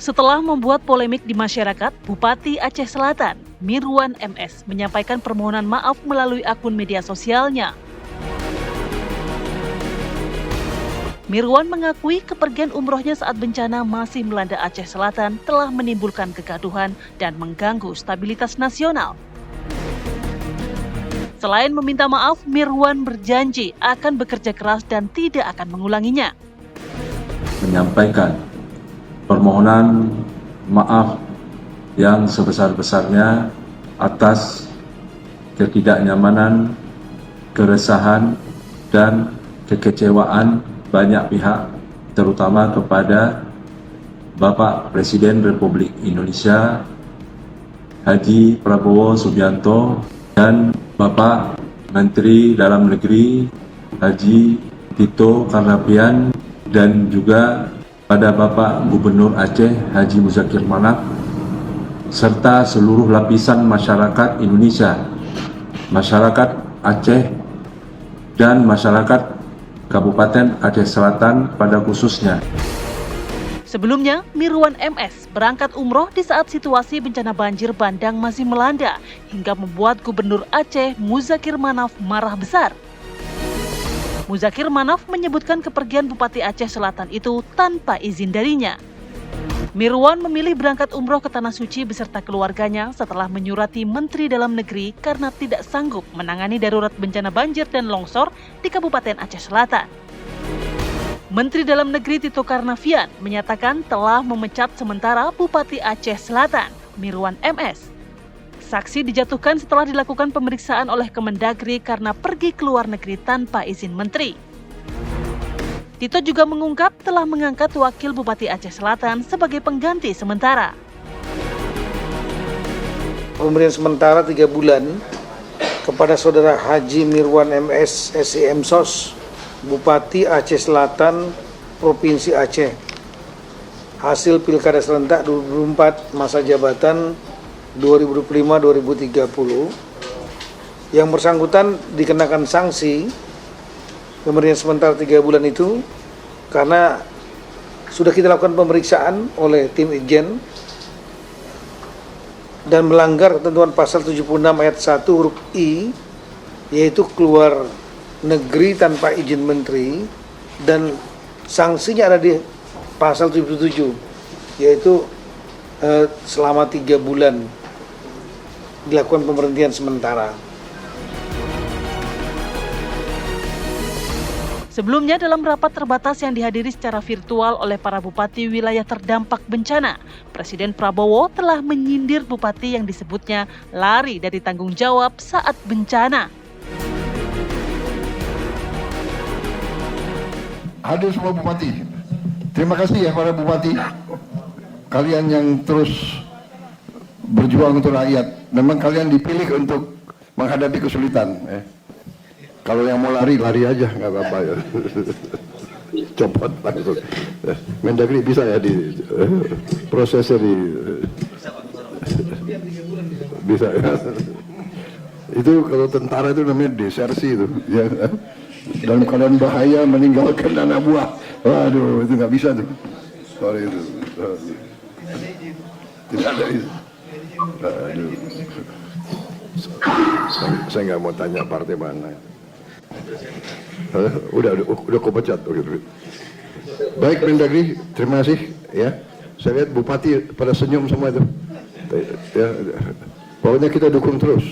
Setelah membuat polemik di masyarakat, Bupati Aceh Selatan, Mirwan MS, menyampaikan permohonan maaf melalui akun media sosialnya. Mirwan mengakui kepergian umrohnya saat bencana masih melanda Aceh Selatan telah menimbulkan kegaduhan dan mengganggu stabilitas nasional. Selain meminta maaf, Mirwan berjanji akan bekerja keras dan tidak akan mengulanginya. Menyampaikan permohonan maaf yang sebesar-besarnya atas ketidaknyamanan, keresahan, dan kekecewaan banyak pihak, terutama kepada Bapak Presiden Republik Indonesia Haji Prabowo Subianto dan Bapak Menteri Dalam Negeri Haji Tito Karnavian dan juga pada Bapak Gubernur Aceh Haji Muzakir Manaf serta seluruh lapisan masyarakat Indonesia, masyarakat Aceh dan masyarakat Kabupaten Aceh Selatan pada khususnya. Sebelumnya, Mirwan MS berangkat umroh di saat situasi bencana banjir bandang masih melanda hingga membuat Gubernur Aceh Muzakir Manaf marah besar. Muzakir Manaf menyebutkan kepergian Bupati Aceh Selatan itu tanpa izin darinya. Mirwan memilih berangkat umroh ke Tanah Suci beserta keluarganya setelah menyurati Menteri Dalam Negeri karena tidak sanggup menangani darurat bencana banjir dan longsor di Kabupaten Aceh Selatan. Menteri Dalam Negeri Tito Karnavian menyatakan telah memecat sementara Bupati Aceh Selatan, Mirwan MS. Saksi dijatuhkan setelah dilakukan pemeriksaan oleh Kemendagri karena pergi ke luar negeri tanpa izin menteri. Tito juga mengungkap telah mengangkat wakil Bupati Aceh Selatan sebagai pengganti sementara. Pemberian sementara 3 bulan kepada Saudara Haji Mirwan MS SIM SOS, Bupati Aceh Selatan, Provinsi Aceh. Hasil Pilkada Serentak 2024 masa jabatan 2025-2030. Yang bersangkutan dikenakan sanksi pemberian sementara 3 bulan itu karena sudah kita lakukan pemeriksaan oleh tim Itjen dan melanggar ketentuan pasal 76 ayat 1 huruf I, yaitu keluar negeri tanpa izin menteri, dan sanksinya ada di pasal 77, yaitu selama 3 bulan dilakukan pemberhentian sementara. Sebelumnya dalam rapat terbatas yang dihadiri secara virtual oleh para bupati wilayah terdampak bencana, Presiden Prabowo telah menyindir bupati yang disebutnya lari dari tanggung jawab saat bencana. Hadir semua bupati, terima kasih ya para bupati, kalian yang terus berjuang untuk rakyat. Memang kalian dipilih untuk menghadapi kesulitan. Kalau yang mau lari, lari aja, nggak apa-apa ya. Copot langsung. Mendagri bisa ya di prosesnya di bisa ya. Itu kalau tentara itu namanya desersi itu. Ya. Dalam keadaan bahaya meninggalkan anak buah. Waduh, itu nggak bisa tuh. Sorry itu. Tidak ada itu. Aduh. Saya nggak mau tanya partai mana. Udah kau pecat. Baik Mendagri, terima kasih ya. Saya lihat bupati pada senyum semua itu. Ya, pokoknya kita dukung terus.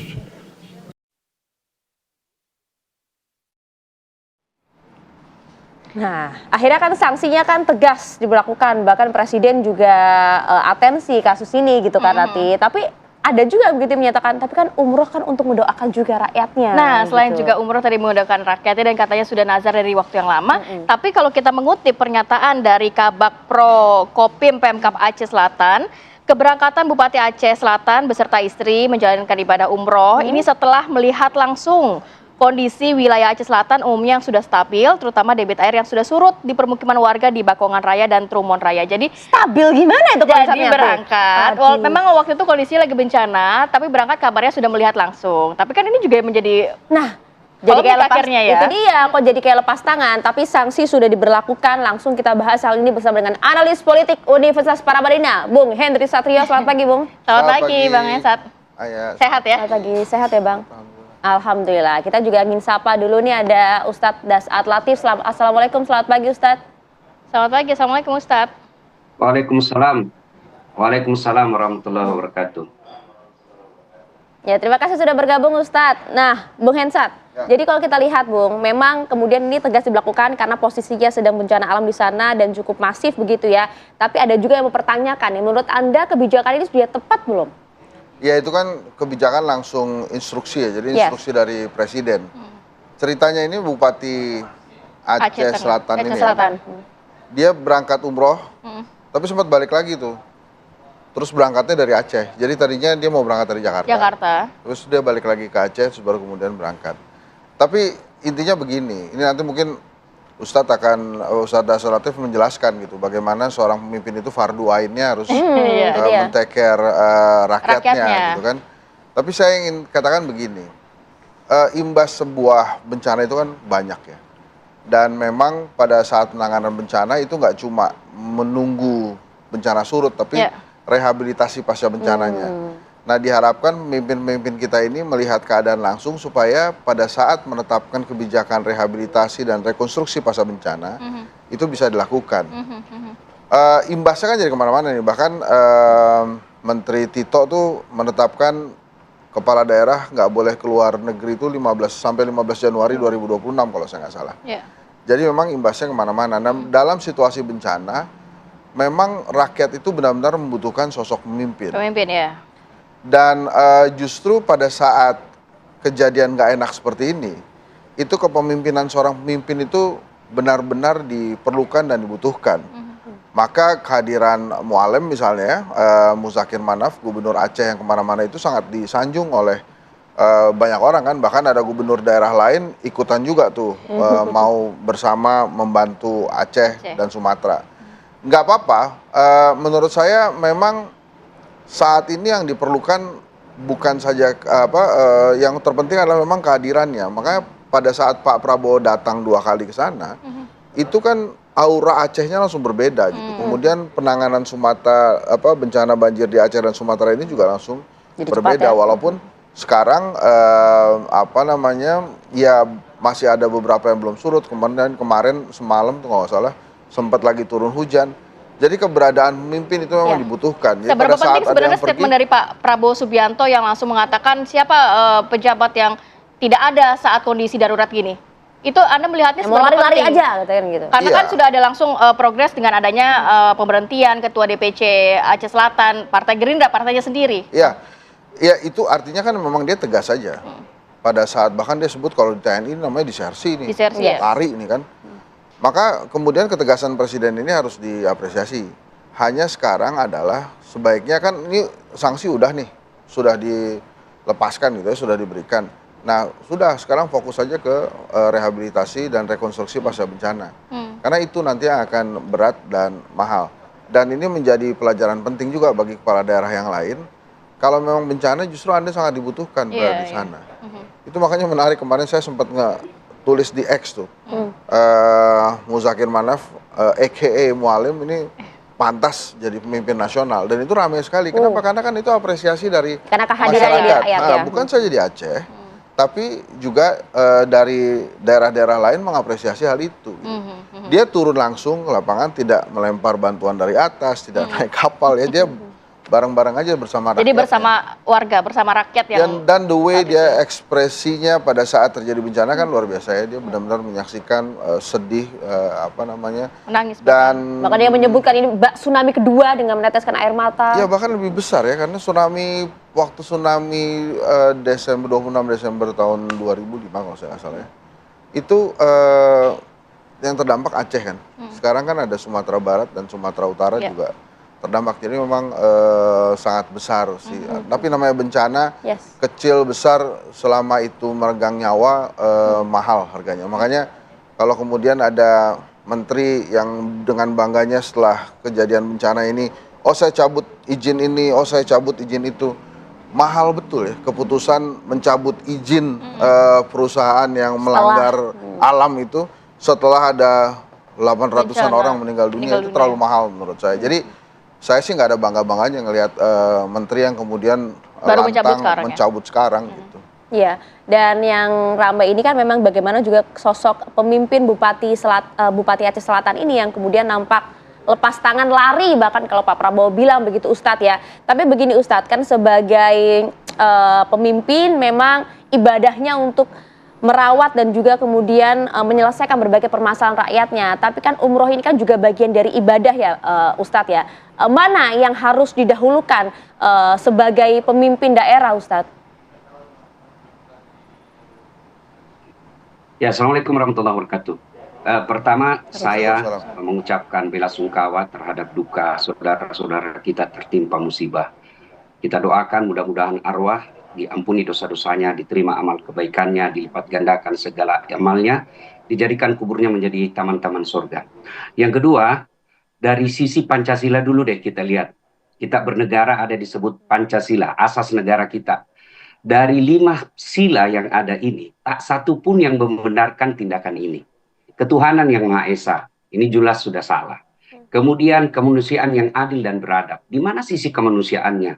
Nah, akhirnya kan sanksinya kan tegas diberlakukan, bahkan Presiden juga atensi kasus ini gitu kan Rati. Tapi ada juga begitu yang menyatakan, tapi kan umroh kan untuk mendoakan juga rakyatnya. Nah, selain gitu. juga umroh tadi mendoakan rakyatnya dan katanya sudah nazar dari waktu yang lama. Tapi kalau kita mengutip pernyataan dari Kabak Pro Kopim Pemkab Aceh Selatan, keberangkatan Bupati Aceh Selatan beserta istri menjalankan ibadah umroh ini setelah melihat langsung kondisi wilayah Aceh Selatan umumnya yang sudah stabil, terutama debit air yang sudah surut di permukiman warga di Bakongan Raya dan Trumon Raya. Jadi stabil gimana itu konsepnya? Jadi berangkat, memang waktu itu kondisinya lagi bencana, tapi berangkat kabarnya sudah melihat langsung. Tapi kan ini juga menjadi Jadi Komik kayak lepas, akhirnya ya. itu dia kok jadi kayak lepas tangan, tapi sanksi sudah diberlakukan. Langsung kita bahas hal ini bersama dengan analis politik Universitas Paramadina, Bung Henry Satrio. Selamat pagi, Bung. Selamat pagi, Bang Hensat. Sehat ya? Selamat pagi, sehat ya, Bang? Alhamdulillah. Kita juga ingin sapa dulu nih, ada Ustadz Dasat Latif. Assalamualaikum, selamat pagi Ustadz. Selamat pagi, Assalamualaikum Ustadz. Waalaikumsalam. Waalaikumsalam warahmatullahi wabarakatuh. Ya, terima kasih sudah bergabung Ustadz. Nah, Bung Hensat, jadi kalau kita lihat Bung, memang kemudian ini tegas dilakukan karena posisinya sedang bencana alam di sana dan cukup masif begitu ya. Tapi ada juga yang mempertanyakan, ya, menurut Anda kebijakan ini sudah tepat belum? Ya itu kan kebijakan langsung instruksi ya, jadi instruksi dari Presiden. Ceritanya ini Bupati Aceh Selatan ini ya, dia berangkat umroh, tapi sempat balik lagi tuh. Terus berangkatnya dari Aceh, jadi tadinya dia mau berangkat dari Jakarta. Terus dia balik lagi ke Aceh, terus baru kemudian berangkat. Tapi intinya begini, ini nanti mungkin Ustadz Dasat Latif menjelaskan gitu, bagaimana seorang pemimpin itu fardu ainnya harus men-take care rakyatnya gitu kan. Tapi saya ingin katakan begini, imbas sebuah bencana itu kan banyak ya. Dan memang pada saat penanganan bencana itu nggak cuma menunggu bencana surut, tapi rehabilitasi pasca bencananya. Nah, diharapkan pemimpin-pemimpin kita ini melihat keadaan langsung supaya pada saat menetapkan kebijakan rehabilitasi dan rekonstruksi pasca bencana itu bisa dilakukan. Imbasnya kan jadi kemana-mana nih. Bahkan Menteri Tito tuh menetapkan kepala daerah nggak boleh keluar negeri itu 15 Januari 2026 kalau saya nggak salah. Jadi memang imbasnya kemana-mana. Nah, dalam situasi bencana memang rakyat itu benar-benar membutuhkan sosok pemimpin. Pemimpin ya. Dan justru pada saat kejadian nggak enak seperti ini, itu kepemimpinan seorang pemimpin itu benar-benar diperlukan dan dibutuhkan. Maka kehadiran Mualem misalnya, Muzakir Manaf, Gubernur Aceh yang kemana-mana itu sangat disanjung oleh banyak orang kan. Bahkan ada gubernur daerah lain ikutan juga tuh mau bersama membantu Aceh dan Sumatera. Nggak apa-apa, menurut saya memang saat ini yang diperlukan bukan saja yang terpenting adalah memang kehadirannya. Makanya pada saat Pak Prabowo datang 2 kali ke sana, itu kan aura Acehnya langsung berbeda gitu. Kemudian penanganan Sumatera bencana banjir di Aceh dan Sumatera ini juga langsung jadi berbeda cepat, ya? Walaupun sekarang ya masih ada beberapa yang belum surut. Kemarin semalam tuh nggak salah sempat lagi turun hujan. Jadi keberadaan pemimpin itu memang dibutuhkan. Jadi seberapa penting sebenarnya statement dari Pak Prabowo Subianto yang langsung mengatakan siapa pejabat yang tidak ada saat kondisi darurat gini? Itu Anda melihatnya seberapa lari-lari penting? aja gitu. Karena kan sudah ada langsung progres dengan adanya pemberhentian Ketua DPC Aceh Selatan, Partai Gerindra, partainya sendiri. Iya, itu artinya kan memang dia tegas saja. Pada saat bahkan dia sebut kalau di TNI namanya disersi nih, lari ini kan. Maka kemudian ketegasan Presiden ini harus diapresiasi. Hanya sekarang adalah sebaiknya kan ini sanksi udah nih, sudah dilepaskan gitu ya, sudah diberikan. Nah sudah sekarang fokus saja ke rehabilitasi dan rekonstruksi pasca bencana. Karena itu nanti akan berat dan mahal. Dan ini menjadi pelajaran penting juga bagi kepala daerah yang lain. Kalau memang bencana justru Anda sangat dibutuhkan berada di sana. Itu makanya menarik, kemarin saya sempat tulis di X tuh, Muzakir Manaf, a.k.a. Mualem ini pantas jadi pemimpin nasional, dan itu ramai sekali. Kenapa? Karena kan itu apresiasi dari masyarakat. Bukan saja di Aceh, tapi juga dari daerah-daerah lain mengapresiasi hal itu. Dia turun langsung ke lapangan, tidak melempar bantuan dari atas, tidak naik kapal ya, dia bareng-bareng aja bersama rakyat. Jadi bersama warga, bersama rakyat yang... Dan the way dia ekspresinya pada saat terjadi bencana kan luar biasa ya. Dia benar-benar menyaksikan sedih, menangis. Dan bahkan dia menyebutkan ini tsunami kedua dengan meneteskan air mata. Ya bahkan lebih besar ya, karena waktu tsunami 26 Desember tahun 2005 kalau saya nggak salah ya. Itu yang terdampak Aceh kan. Sekarang kan ada Sumatera Barat dan Sumatera Utara juga terdampak. Jadi memang sangat besar sih. Tapi namanya bencana, kecil besar selama itu meregang nyawa mahal harganya. Makanya kalau kemudian ada menteri yang dengan bangganya setelah kejadian bencana ini, oh saya cabut izin ini, oh saya cabut izin itu. mahal betul ya keputusan mencabut izin perusahaan yang melanggar alam itu setelah ada 800-an orang meninggal dunia. Itu terlalu mahal menurut saya. Jadi saya sih nggak ada bangga-bangganya ngelihat menteri yang kemudian baru lantang mencabut sekarang gitu. Iya, dan yang ramai ini kan memang bagaimana juga sosok pemimpin Bupati Aceh Selatan ini yang kemudian nampak lepas tangan, lari, bahkan kalau Pak Prabowo bilang begitu Ustadz ya. Tapi begini Ustadz, kan sebagai pemimpin memang ibadahnya untuk merawat dan juga kemudian menyelesaikan berbagai permasalahan rakyatnya. Tapi kan umroh ini kan juga bagian dari ibadah ya Ustadz ya. Mana yang harus didahulukan sebagai pemimpin daerah Ustadz? Ya, Assalamualaikum warahmatullahi wabarakatuh. Pertama, saya mengucapkan bela sungkawa terhadap duka saudara-saudara kita tertimpa musibah. Kita doakan mudah-mudahan arwah diampuni dosa-dosanya, diterima amal kebaikannya, dilipat gandakan segala amalnya, dijadikan kuburnya menjadi taman-taman surga. Yang kedua, dari sisi Pancasila dulu deh kita lihat. Kita bernegara ada disebut Pancasila, asas negara kita. Dari 5 sila yang ada ini, tak satu pun yang membenarkan tindakan ini. Ketuhanan yang Maha Esa, ini jelas sudah salah. Kemudian kemanusiaan yang adil dan beradab. Di mana sisi kemanusiaannya?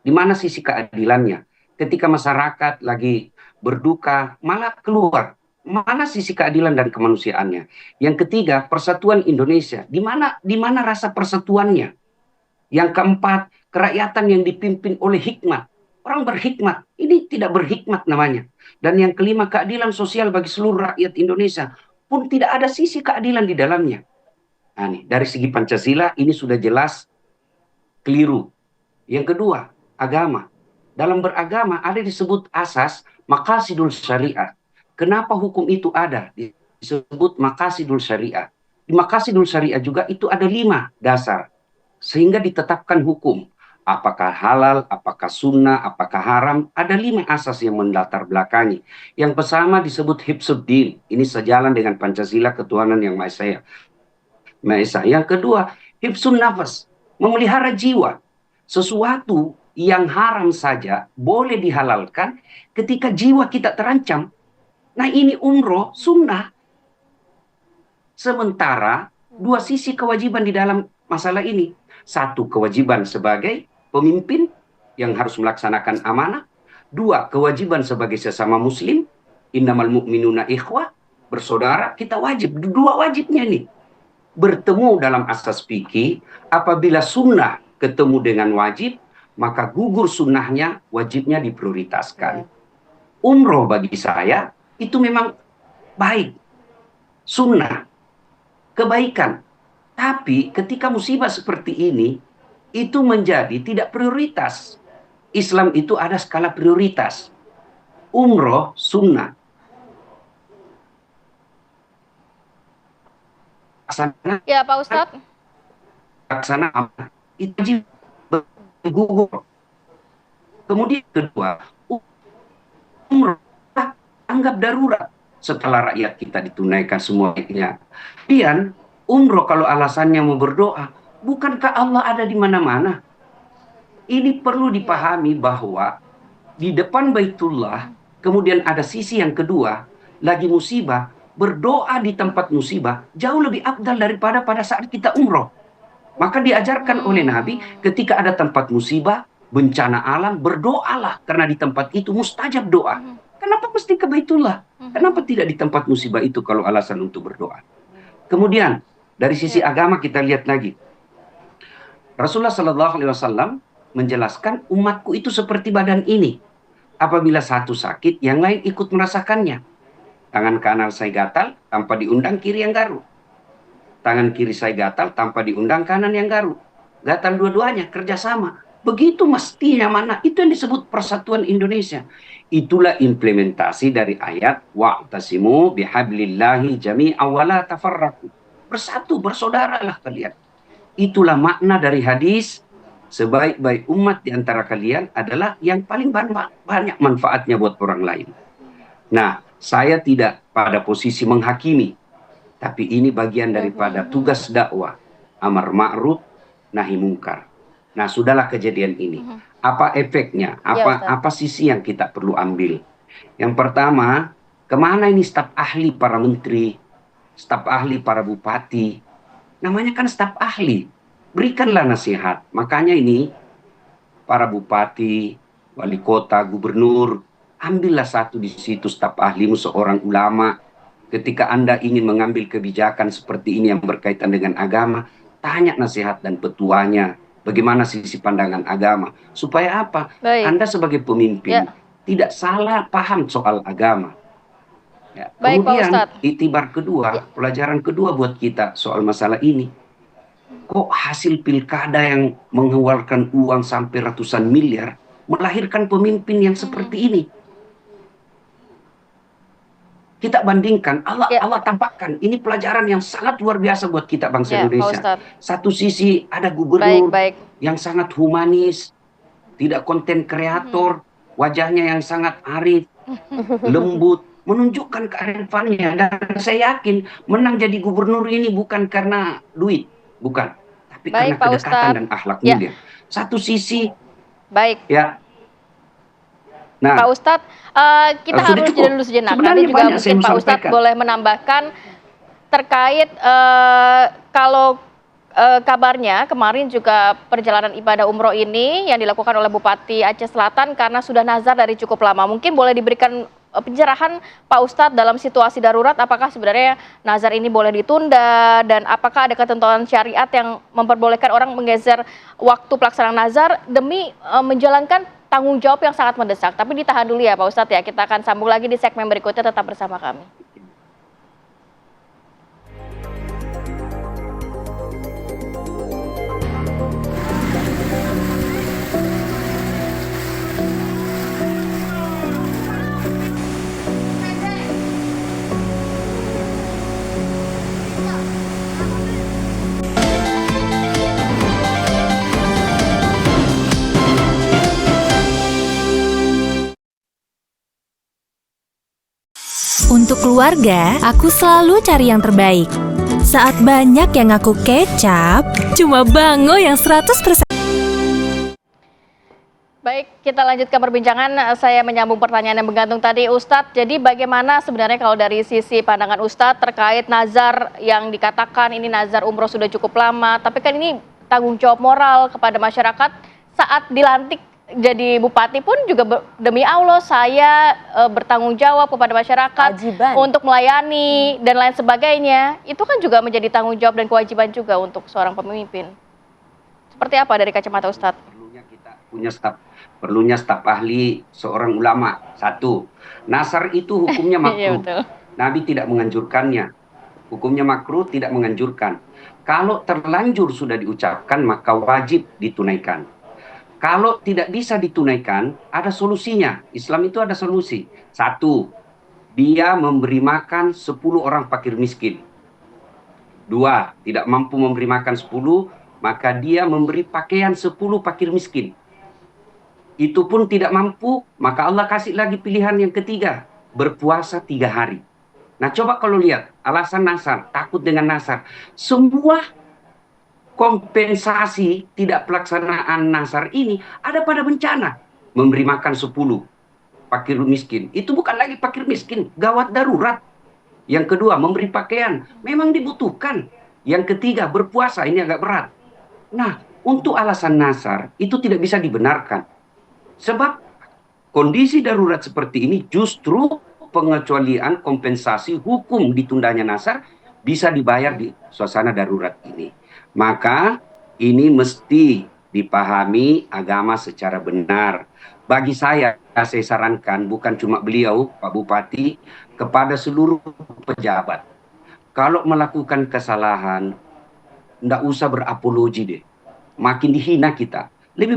Di mana sisi keadilannya? Ketika masyarakat lagi berduka, malah keluar. Mana sisi keadilan dan kemanusiaannya? Yang ketiga, persatuan Indonesia. Di mana rasa persatuannya? Yang keempat, kerakyatan yang dipimpin oleh hikmat. Orang berhikmat, ini tidak berhikmat namanya. Dan yang kelima, keadilan sosial bagi seluruh rakyat Indonesia pun tidak ada sisi keadilan di dalamnya. Nah, nih, dari segi Pancasila ini sudah jelas keliru. Yang kedua, agama. Dalam beragama ada disebut asas maqasidul syariah. Kenapa hukum itu ada? Disebut maqasidul syariah. Di maqasidul syariah juga itu ada 5 dasar. Sehingga ditetapkan hukum. Apakah halal, apakah sunnah, apakah haram, ada 5 asas yang mendatar belakangi. Yang pertama disebut hifzuddin, ini sejalan dengan Pancasila, ketuhanan yang Maha Esa. Yang kedua, hifzun nafas, memelihara jiwa. Sesuatu yang haram saja boleh dihalalkan ketika jiwa kita terancam. Nah ini umroh, sunnah. Sementara 2 sisi kewajiban di dalam masalah ini. 1, kewajiban sebagai pemimpin yang harus melaksanakan amanah. 2, kewajiban sebagai sesama muslim. Innamal mu'minuna ikhwah, bersaudara, kita wajib. 2 wajibnya nih. Bertemu dalam asas fikih, apabila sunnah ketemu dengan wajib, maka gugur sunnahnya, wajibnya diprioritaskan. Umroh bagi saya, itu memang baik. Sunnah, kebaikan. Tapi ketika musibah seperti ini, itu menjadi tidak prioritas. Islam itu ada skala prioritas. Umroh, sunnah. Ya Pak Ustadz. Laksana itu wajib gugur. Kemudian kedua, umroh anggap darurat setelah rakyat kita ditunaikan semuanya. Kemudian umroh kalau alasannya mau berdoa, bukankah Allah ada di mana-mana? Ini perlu dipahami bahwa di depan Baitullah, kemudian ada sisi yang kedua, lagi musibah, berdoa di tempat musibah jauh lebih afdal daripada pada saat kita umroh. Maka diajarkan oleh Nabi ketika ada tempat musibah, bencana alam, berdoalah karena di tempat itu mustajab doa. Kenapa mesti ke Baitullah? Kenapa tidak di tempat musibah itu kalau alasan untuk berdoa? Kemudian dari sisi agama kita lihat lagi. Rasulullah SAW menjelaskan umatku itu seperti badan ini. Apabila satu sakit, yang lain ikut merasakannya. Tangan kanan saya gatal, tanpa diundang kiri yang garuk. Tangan kiri saya gatal, tanpa diundang kanan yang garuk. Gatal dua-duanya, kerjasama. Begitu mestinya mana? Itu yang disebut persatuan Indonesia. Itulah implementasi dari ayat wa'tasimu bihablillahi jami'a wa la tafarraqu. Bersatu, bersaudaralah kalian. Itulah makna dari hadis, sebaik-baik umat di antara kalian adalah yang paling banyak manfaatnya buat orang lain. Nah, saya tidak pada posisi menghakimi, tapi ini bagian daripada tugas dakwah, amar ma'ruf, nahi mungkar. Nah, sudahlah kejadian ini. Apa efeknya? Ustaz. Apa sisi yang kita perlu ambil? Yang pertama, kemana ini staf ahli para menteri, staf ahli para bupati? Namanya kan staf ahli. Berikanlah nasihat. Makanya ini para bupati, wali kota, gubernur, ambillah satu di situ staf ahlimu, seorang ulama. Ketika Anda ingin mengambil kebijakan seperti ini yang berkaitan dengan agama, tanya nasihat dan petuanya. Bagaimana sisi pandangan agama. Supaya apa? Baik. Anda sebagai pemimpin Ya. tidak salah paham soal agama. Ya. Baik, Pak Kemudian Ustadz. itibar kedua, pelajaran kedua buat kita soal masalah ini. Kok hasil pilkada yang mengeluarkan uang sampai ratusan miliar melahirkan pemimpin yang seperti ini? Kita bandingkan, Allah tampakkan ini pelajaran yang sangat luar biasa buat kita bangsa Ya, Pak Indonesia. Ustadz. Satu sisi ada gubernur Baik. yang sangat humanis, tidak konten kreator, wajahnya yang sangat arif, lembut, menunjukkan kearifannya. Dan saya yakin menang jadi gubernur ini bukan karena duit, bukan, tapi karena Baik, Pak kedekatan Ustadz. dan akhlak Ya. mulia. Satu sisi, Baik. ya. Nah, Pak Ustadz, kita sudah harus cukup. jeda dulu sejenak. Sebenarnya Nanti juga banyak saya mungkin mau Pak Ustadz sampaikan. boleh menambahkan terkait kalau kabarnya kemarin juga perjalanan ibadah umroh ini yang dilakukan oleh Bupati Aceh Selatan karena sudah nazar dari cukup lama. Mungkin boleh diberikan pencerahan Pak Ustadz dalam situasi darurat, apakah sebenarnya nazar ini boleh ditunda dan apakah ada ketentuan syariat yang memperbolehkan orang menggeser waktu pelaksanaan nazar demi menjalankan tanggung jawab yang sangat mendesak. Tapi ditahan dulu ya Pak Ustadz ya, kita akan sambung lagi di segmen berikutnya, tetap bersama kami. Untuk keluarga, aku selalu cari yang terbaik. Saat banyak yang ngaku kecap, cuma Bango yang 100%. Baik, kita lanjutkan perbincangan. Saya menyambung pertanyaan yang menggantung tadi, Ustadz. Jadi bagaimana sebenarnya kalau dari sisi pandangan Ustadz terkait nazar yang dikatakan ini nazar umroh sudah cukup lama, tapi kan ini tanggung jawab moral kepada masyarakat saat dilantik jadi bupati pun juga demi Allah saya bertanggung jawab kepada masyarakat Kewajiban. untuk melayani dan lain sebagainya. Itu kan juga menjadi tanggung jawab dan kewajiban juga untuk seorang pemimpin. Seperti apa dari kacamata Ustadz? Perlunya kita punya staf ahli seorang ulama. Satu, nazar itu hukumnya Iya, makruh. betul. Nabi tidak menganjurkannya. Hukumnya makruh, tidak menganjurkan. Kalau terlanjur sudah diucapkan maka wajib ditunaikan. Kalau tidak bisa ditunaikan, ada solusinya. Islam itu ada solusi. Satu, dia memberi makan 10 orang fakir miskin. Dua, tidak mampu memberi makan 10, maka dia memberi pakaian 10 fakir miskin. Itu pun tidak mampu, maka Allah kasih lagi pilihan yang ketiga, berpuasa 3 hari. Nah coba kalau lihat, alasan nazar, takut dengan nazar. Semua kompensasi tidak pelaksanaan nazar ini ada pada bencana. Memberi makan 10 fakir miskin. Itu bukan lagi fakir miskin, gawat darurat. Yang kedua, memberi pakaian. Memang dibutuhkan. Yang ketiga, berpuasa. Ini agak berat. Nah, untuk alasan nazar, itu tidak bisa dibenarkan. Sebab kondisi darurat seperti ini justru pengecualian kompensasi hukum ditundanya nazar bisa dibayar di suasana darurat ini. Maka ini mesti dipahami agama secara benar. Bagi saya sarankan bukan cuma beliau, Pak Bupati, kepada seluruh pejabat. Kalau melakukan kesalahan, nggak usah berapologi deh. Makin dihina kita. Lebih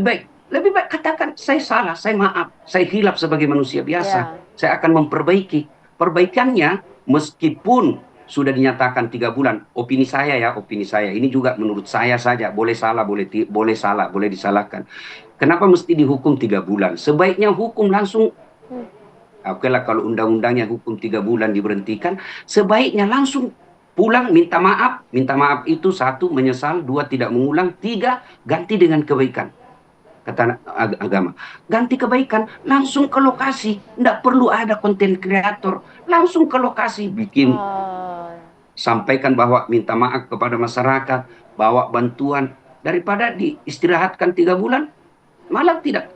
baik katakan, saya salah, saya maaf, saya hilaf sebagai manusia biasa. Saya akan memperbaiki. Perbaikannya meskipun sudah dinyatakan 3 bulan, opini saya ya, opini saya. Ini juga menurut saya saja, boleh salah, boleh disalahkan. Kenapa mesti dihukum 3 bulan? Sebaiknya hukum langsung, oke lah kalau undang-undangnya hukum 3 bulan diberhentikan, sebaiknya langsung pulang minta maaf. Minta maaf itu 1, menyesal, 2, tidak mengulang, 3, ganti dengan kebaikan. kata agama. Ganti kebaikan, langsung ke lokasi. Tidak perlu ada konten kreator. Langsung ke lokasi, bikin. Sampaikan bahwa minta maaf kepada masyarakat, bawa bantuan. Daripada diistirahatkan 3 bulan, malah tidak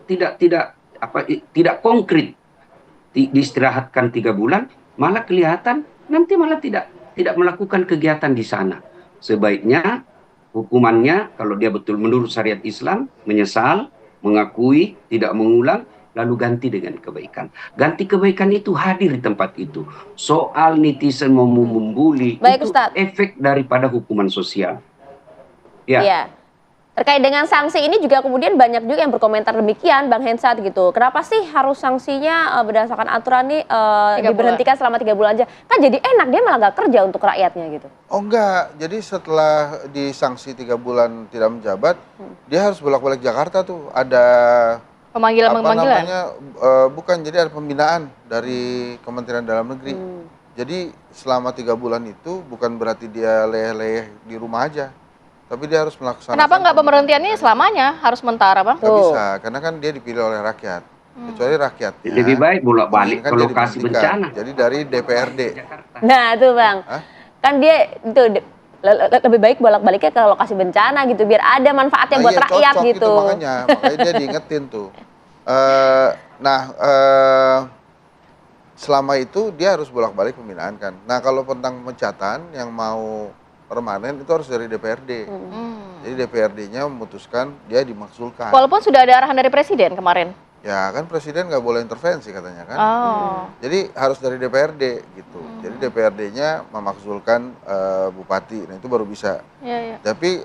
konkret. Diistirahatkan 3 bulan, malah kelihatan nanti malah tidak melakukan kegiatan di sana. Sebaiknya hukumannya kalau dia betul menurut syariat Islam, menyesal, mengakui, tidak mengulang, lalu ganti dengan kebaikan. Ganti kebaikan itu hadir di tempat itu. Soal netizen mau membuli, Baik, itu Ustadz. efek daripada hukuman sosial. Ya. Iya. Terkait dengan sanksi ini juga kemudian banyak juga yang berkomentar demikian, Bang Hensat gitu. Kenapa sih harus sanksinya berdasarkan aturan nih 3 diberhentikan selama 3 bulan aja? Kan jadi enak, dia malah nggak kerja untuk rakyatnya gitu. Oh enggak, jadi setelah disanksi 3 bulan tidak menjabat, dia harus bolak-balik Jakarta tuh. Ada Pemanggilan. bukan, jadi ada pembinaan dari Kementerian Dalam Negeri. Jadi selama 3 bulan itu bukan berarti dia leyeh-leyeh di rumah aja, tapi dia harus melaksanakan. Kenapa nggak pemberhentiannya selamanya harus sementara, Bang? Nggak bisa, karena kan dia dipilih oleh rakyat. Kecuali rakyatnya. Lebih baik bolak-balik kan ke dia lokasi diberhentikan. bencana. Jadi dari DPRD. Nah itu Bang, Hah? kan dia itu lebih baik bolak-baliknya ke lokasi bencana gitu, biar ada manfaatnya buat iya, rakyat cocok gitu. Itu, makanya dia diingetin tuh. Selama itu dia harus bolak-balik pembinaan kan. Nah kalau tentang pemecatan yang mau permanen itu harus dari DPRD. Jadi DPRD-nya memutuskan dia dimakzulkan. Walaupun sudah ada arahan dari Presiden kemarin. Ya kan presiden nggak boleh intervensi katanya kan. Jadi harus dari DPRD gitu. Jadi DPRD-nya memakzulkan bupati. Nah itu baru bisa. Tapi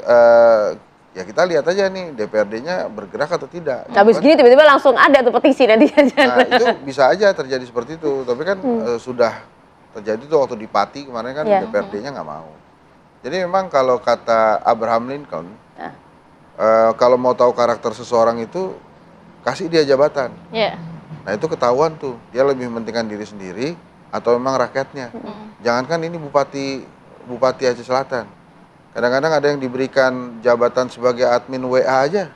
ya kita lihat aja nih DPRD-nya bergerak atau tidak. Habis gini tiba-tiba langsung ada tuh petisi nanti. Nah itu bisa aja terjadi seperti itu. Tapi kan sudah terjadi tuh waktu di Pati kemarin kan DPRD-nya nggak mau. Jadi memang kalau kata Abraham Lincoln, kalau mau tahu karakter seseorang itu kasih dia jabatan. Nah itu ketahuan tuh, dia lebih mementingkan diri sendiri atau memang rakyatnya. Jangankan ini Bupati Aceh Selatan. Kadang-kadang ada yang diberikan jabatan sebagai admin WA aja.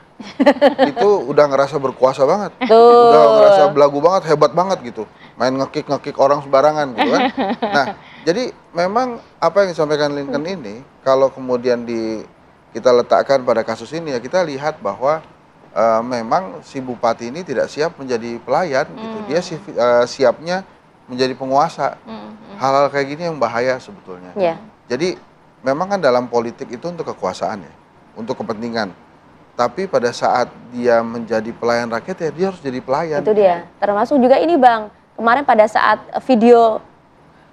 Itu udah ngerasa berkuasa banget. Udah ngerasa belagu banget, hebat banget gitu. Main ngekik orang sembarangan gitu kan. Nah, jadi memang apa yang disampaikan Lincoln ini, kalau kemudian kita letakkan pada kasus ini ya kita lihat bahwa memang si bupati ini tidak siap menjadi pelayan gitu. Dia siapnya menjadi penguasa. Hal-hal kayak gini yang bahaya sebetulnya. Jadi memang kan dalam politik itu untuk kekuasaan ya, untuk kepentingan. Tapi pada saat dia menjadi pelayan rakyat ya dia harus jadi pelayan. Itu dia. Termasuk juga ini Bang, kemarin pada saat video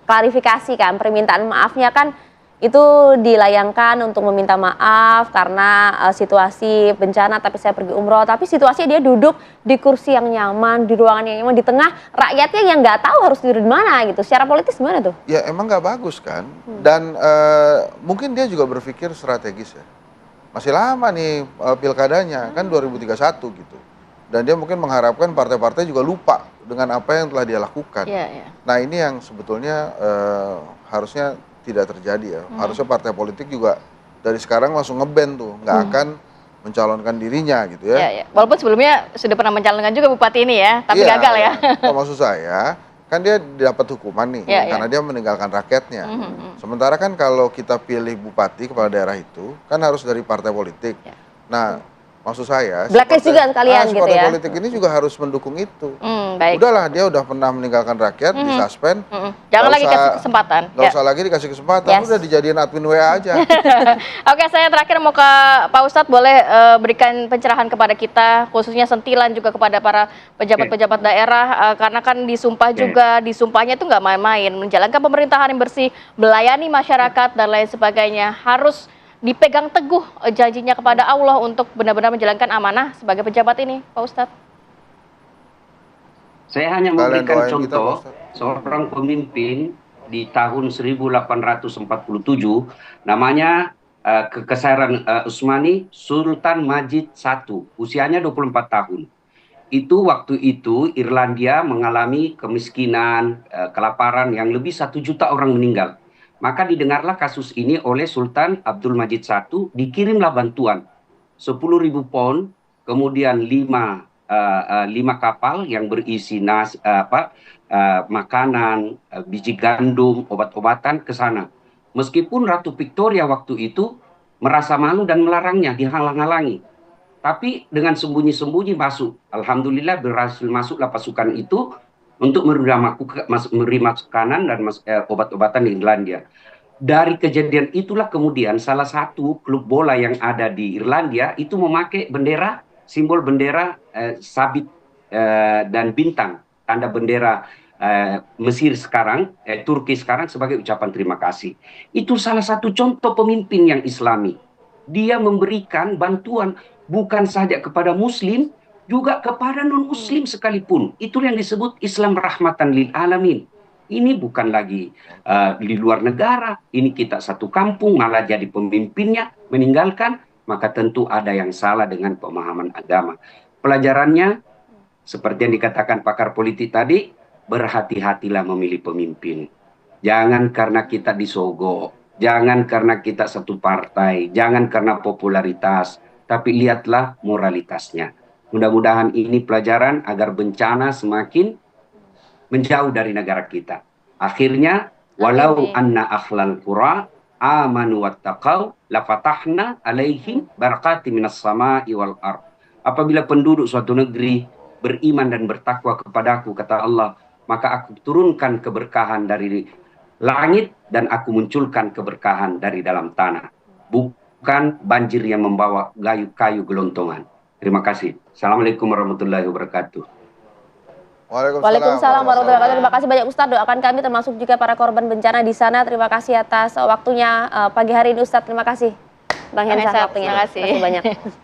klarifikasi kan, permintaan maafnya kan itu dilayangkan untuk meminta maaf karena situasi bencana, tapi saya pergi umroh, tapi situasinya dia duduk di kursi yang nyaman, di ruangan yang nyaman, di tengah rakyatnya yang nggak tahu harus tidur di mana gitu. Secara politis gimana tuh? Ya emang nggak bagus kan. Dan mungkin dia juga berpikir strategis ya. Masih lama nih pilkadanya, kan 2031 gitu. Dan dia mungkin mengharapkan partai-partai juga lupa dengan apa yang telah dia lakukan. Nah ini yang sebetulnya harusnya tidak terjadi ya. Harusnya partai politik juga dari sekarang langsung nge-ban tuh, nggak akan mencalonkan dirinya gitu ya. Walaupun sebelumnya sudah pernah mencalonkan juga bupati ini ya, tapi gagal ya. Maksud saya, kan dia dapat hukuman nih, karena dia meninggalkan rakyatnya. Sementara kan kalau kita pilih bupati kepala daerah itu, kan harus dari partai politik. Nah, maksud saya, blacklist juga sekalian gitu partai ya. politik ini juga harus mendukung itu. Baik. Udahlah, dia udah pernah meninggalkan rakyat, disuspend. Jangan lagi kasih kesempatan. Nggak usah lagi dikasih kesempatan, udah dijadiin admin WA aja. Oke, saya terakhir mau ke Pak Ustadz, boleh berikan pencerahan kepada kita, khususnya sentilan juga kepada para pejabat-pejabat daerah, karena kan disumpah juga, disumpahnya itu nggak main-main, menjalankan pemerintahan yang bersih, melayani masyarakat dan lain sebagainya, harus dipegang teguh janjinya kepada Allah untuk benar-benar menjalankan amanah sebagai pejabat ini, Pak Ustadz. Saya hanya memberikan contoh seorang pemimpin di tahun 1847, namanya Kekaisaran Utsmani Sultan Majid I, usianya 24 tahun. Waktu itu Irlandia mengalami kemiskinan, kelaparan yang lebih 1 juta orang meninggal. Maka didengarlah kasus ini oleh Sultan Abdul Majid I, dikirimlah bantuan 10.000 pound kemudian 5 kapal yang berisi makanan, biji gandum, obat-obatan ke sana. Meskipun Ratu Victoria waktu itu merasa malu dan melarangnya, dihalang-halangi. Tapi dengan sembunyi-sembunyi masuk. Alhamdulillah berhasil masuklah pasukan itu untuk memberi makanan dan obat-obatan di Irlandia. Dari kejadian itulah kemudian salah satu klub bola yang ada di Irlandia itu memakai bendera, simbol bendera sabit dan bintang, tanda bendera Mesir sekarang, Turki sekarang sebagai ucapan terima kasih. Itu salah satu contoh pemimpin yang Islami. Dia memberikan bantuan bukan saja kepada Muslim, juga kepada non-Muslim sekalipun. Itu yang disebut Islam rahmatan lil alamin. Ini bukan lagi di luar negara, ini kita satu kampung, malah jadi pemimpinnya, meninggalkan, maka tentu ada yang salah dengan pemahaman agama. Pelajarannya, seperti yang dikatakan pakar politik tadi, berhati-hatilah memilih pemimpin. Jangan karena kita disogok, jangan karena kita satu partai, jangan karena popularitas, tapi lihatlah moralitasnya. Mudah-mudahan ini pelajaran agar bencana semakin menjauh dari negara kita. Akhirnya, walau anna akhlal qura amanu wattaqau lafatahna alaihim barakati minas sama'i wal ard. Apabila penduduk suatu negeri beriman dan bertakwa kepadaku, kata Allah, maka aku turunkan keberkahan dari langit dan aku munculkan keberkahan dari dalam tanah. Bukan banjir yang membawa kayu gelontongan. Terima kasih. Assalamualaikum warahmatullahi wabarakatuh. Waalaikumsalam warahmatullahi wabarakatuh. Terima kasih banyak Ustadz. Doakan kami termasuk juga para korban bencana di sana. Terima kasih atas waktunya pagi hari ini Ustadz. Terima kasih. Bang Hensat waktunya. Terima kasih banyak.